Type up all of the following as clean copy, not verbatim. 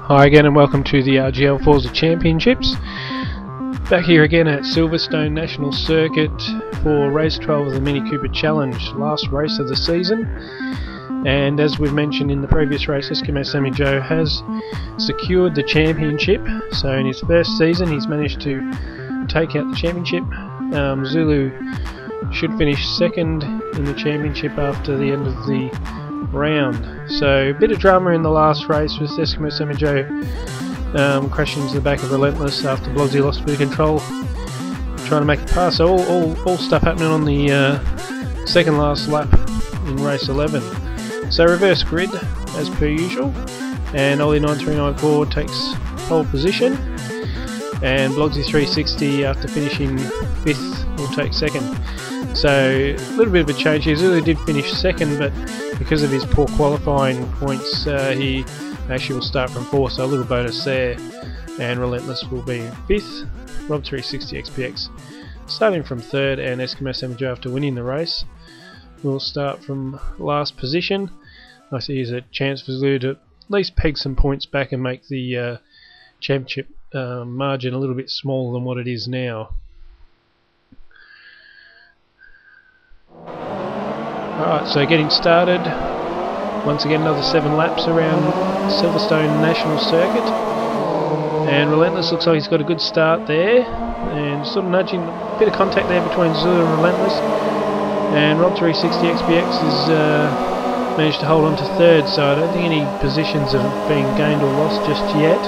Hi again and welcome to the RGL Forza Championships. Back here again at Silverstone National Circuit for race 12 of the Mini Cooper Challenge, last race of the season. And as we've mentioned in the previous race, Eskimo Sammy Joe has secured the championship. So in his first season he's managed to take out the championship. Zulu should finish second in the championship after the end of the round. So a bit of drama in the last race with Eskimo Sammy Joe crashing into the back of Relentless after Blogsy lost a bit of control trying to make a pass. So all stuff happening on the second last lap in race 11. So reverse grid as per usual, and Ollie 9394 takes pole position, and Blogsy 360 after finishing 5th will take second. So a little bit of a change here. Zulu did finish second, but because of his poor qualifying points he actually will start from 4th, so a little bonus there, and Relentless will be 5th. Rob 360 XPX starting from 3rd, and Eskimo Sammy Joe after winning the race will start from last position. I see there's a chance for Zulu to at least peg some points back and make the championship margin a little bit smaller than what it is now. Alright, so getting started. Once again another 7 laps around Silverstone National Circuit. And Relentless looks like he's got a good start there. And sort of nudging, a bit of contact there between Zulu and Relentless. And Rob 360 XPX has managed to hold on to 3rd, so I don't think any positions have been gained or lost just yet.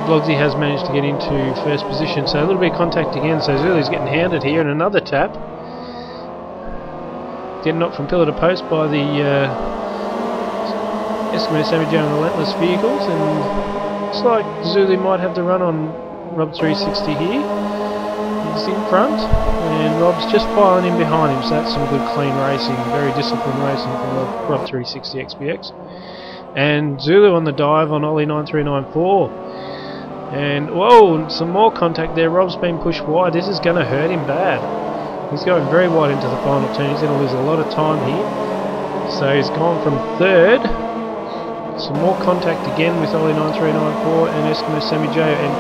Blogsy has managed to get into 1st position, so a little bit of contact again, so Zulu's getting hounded here, and another tap. Getting knocked from pillar to post by the Eskimo Sammy Joe and Relentless vehicles, and looks like Zulu might have the run on Rob 360 here. He's in front, and Rob's just filing in behind him, so that's some good clean racing, very disciplined racing from Rob 360 XPX. And Zulu on the dive on Ollie 9394. And whoa, some more contact there. Rob's been pushed wide. This is going to hurt him bad. He's going very wide into the final turn. He's going to lose a lot of time here. So he's gone from 3rd. Some more contact again with Ollie 9394 and Eskimo Sammy Joe. And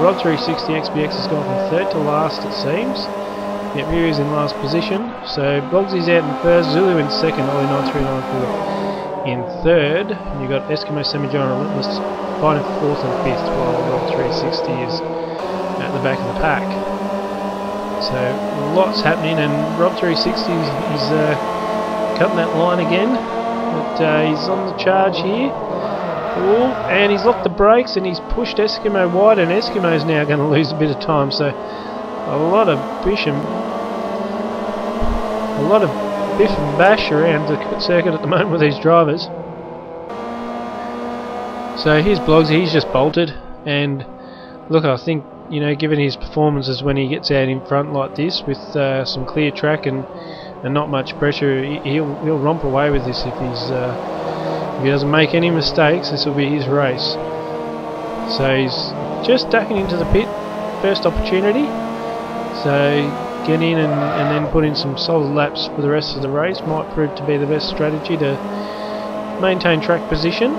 Rob 360 XPX has gone from 3rd to last, it seems. Yep, here he is in last position. So Bogsy's out in 1st, Zulu in 2nd, Ollie 9394 in 3rd. And you've got Eskimo Sammy Joe and Relentless fighting for 4th and 5th, while Rob 360 is at the back of the pack. So lots happening, and Rob 360 is cutting that line again, but he's on the charge here. Ooh, and he's locked the brakes and he's pushed Eskimo wide, and Eskimo's now going to lose a bit of time. So a lot of biff and bash around the circuit at the moment with these drivers. So here's Blogsy, he's just bolted, and look, I think, you know, given his performances when he gets out in front like this with some clear track and not much pressure, he'll romp away with this if he doesn't make any mistakes. This will be his race. So he's just ducking into the pit, first opportunity. So get in and then put in some solid laps for the rest of the race might prove to be the best strategy to maintain track position.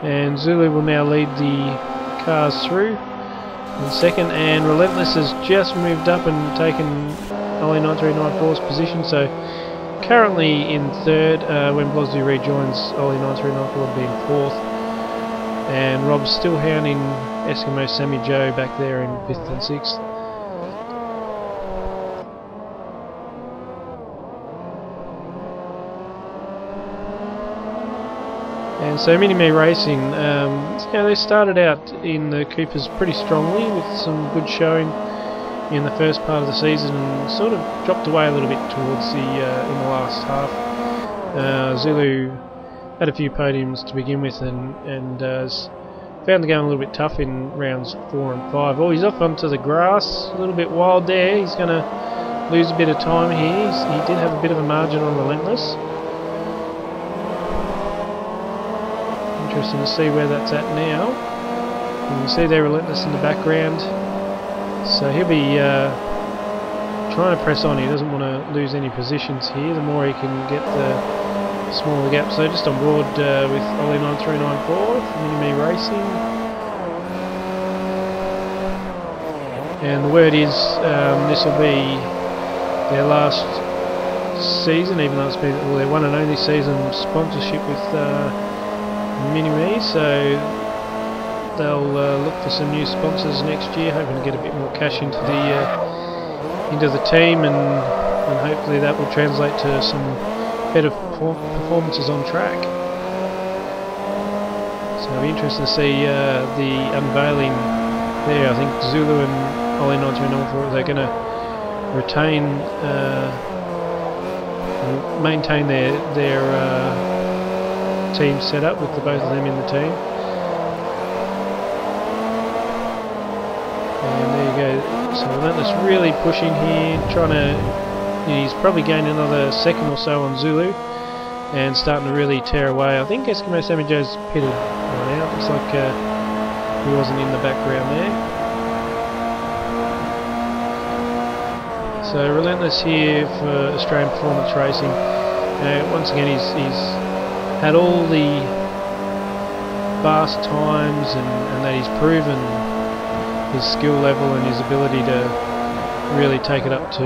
And Zulu will now lead the cars through in 2nd, and Relentless has just moved up and taken Ollie 9394's position, so currently in 3rd. When Blogsy rejoins, Ollie 9394 will be in 4th, and Rob's still hounding Eskimo Sammy Joe back there in 5th and 6th. And so Mini-Me Racing, they started out in the Coopers pretty strongly with some good showing in the first part of the season, and sort of dropped away a little bit towards the in the last half. Zulu had a few podiums to begin with, and found the game a little bit tough in rounds 4 and 5. Oh, he's off onto the grass, a little bit wild there. He's going to lose a bit of time here. He did have a bit of a margin on Relentless. Interesting to see where that's at now. You can see they're Relentless in the background, so he'll be trying to press on. He doesn't want to lose any positions here. The more he can get the smaller gap. So just on board with Ollie 9394 from Mini-Me Racing. And the word is this will be their last season, even though it's been their one and only season sponsorship with Mini-Me, so they'll look for some new sponsors next year, hoping to get a bit more cash into the team, and hopefully that will translate to some better performances on track. So it'll be interesting to see the unveiling there. I think Zulu and Ollie 9394, they're going to retain maintain their team setup with the both of them in the team. And there you go. So Relentless really pushing here, trying to. He's probably gained another second or so on Zulu, and starting to really tear away. I think Eskimo Sammy Joe's pitted right now. Looks like he wasn't in the background there. So Relentless here for Australian Performance Racing. Once again, he's had all the fast times, and that he's proven his skill level and his ability to really take it up to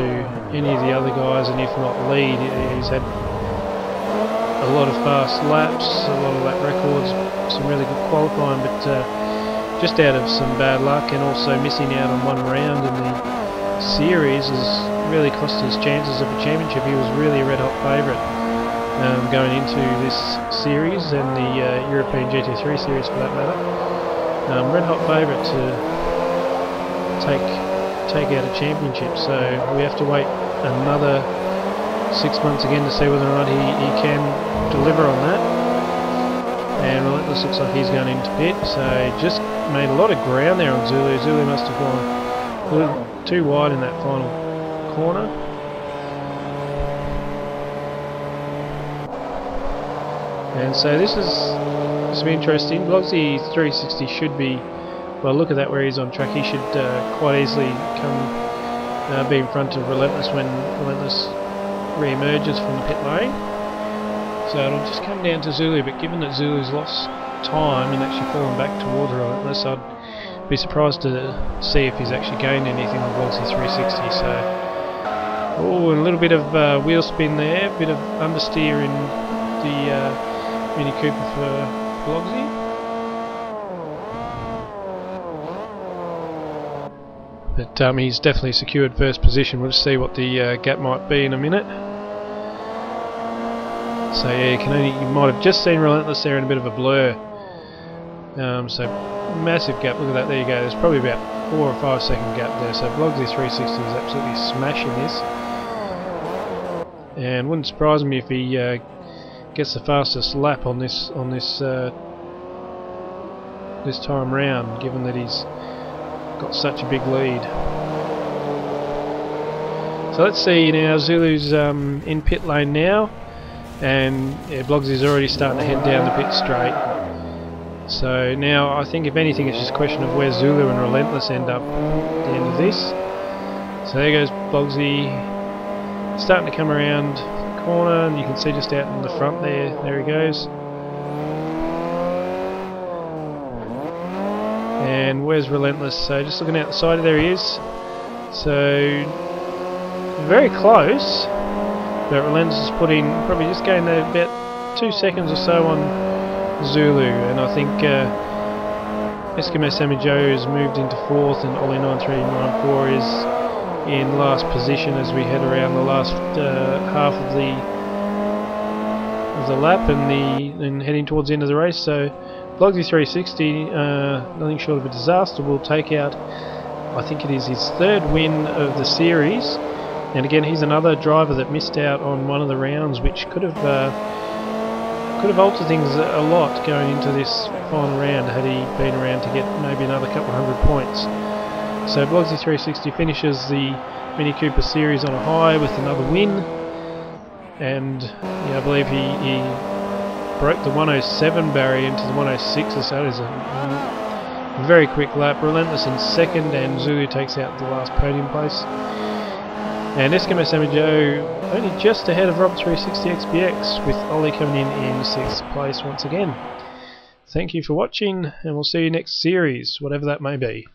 any of the other guys, and if not lead. He's had a lot of fast laps, a lot of lap records, some really good qualifying, but just out of some bad luck and also missing out on one round in the series has really cost his chances of a championship. He was really a red hot favourite going into this series and the European GT3 series for that matter. Red hot favourite to take out a championship, so we have to wait another 6 months again to see whether or not he can deliver on that. And Relentless looks like he's going into pit, so just made a lot of ground there on Zulu. Zulu must have gone a little too wide in that final corner. And so this will be interesting. Blogsy 360 should be, well, look at that where he's on track. He should quite easily come be in front of Relentless when Relentless re-emerges from the pit lane. So it'll just come down to Zulu, but given that Zulu's lost time and actually fallen back towards Relentless, I'd be surprised to see if he's actually gained anything on Blogsy 360. So, oh, and a little bit of wheel spin there, a bit of understeer in the Mini Cooper for Blogsy. But he's definitely secured first position. We'll see what the gap might be in a minute. So yeah, you might have just seen Relentless there in a bit of a blur. So massive gap. Look at that. There you go. There's probably about 4 or 5 second gap there. So Blogsy 360 is absolutely smashing this, and wouldn't surprise me if he gets the fastest lap on this this time round, given that he's got such a big lead. So let's see now. Zulu's in pit lane now, and yeah, Blogsy's already starting to head down the pit straight. So now I think if anything it's just a question of where Zulu and Relentless end up at the end of this. So there goes Blogsy, starting to come around the corner, and you can see just out in the front there he goes. And where's Relentless? So just looking out the side, there he is. So very close, but Relentless is putting, probably just gained about 2 seconds or so on Zulu, and I think Eskimo Sammy Joe has moved into 4th, and Ollie 9394 is in last position as we head around the last half of the lap and heading towards the end of the race. So Blogsy 360, nothing short of a disaster, will take out, I think it is his 3rd win of the series. And again, he's another driver that missed out on one of the rounds, which could have altered things a lot going into this final round had he been around to get maybe another couple hundred points. So Blogsy 360 finishes the Mini Cooper series on a high with another win, and yeah, I believe he broke the 107 barrier into the 106, so that is a very quick lap. Relentless in 2nd, and Zulu takes out the last podium place. And Eskimo Sammy Joe only just ahead of Rob 360 XPX, with Ollie coming in 6th place once again. Thank you for watching, and we'll see you next series, whatever that may be.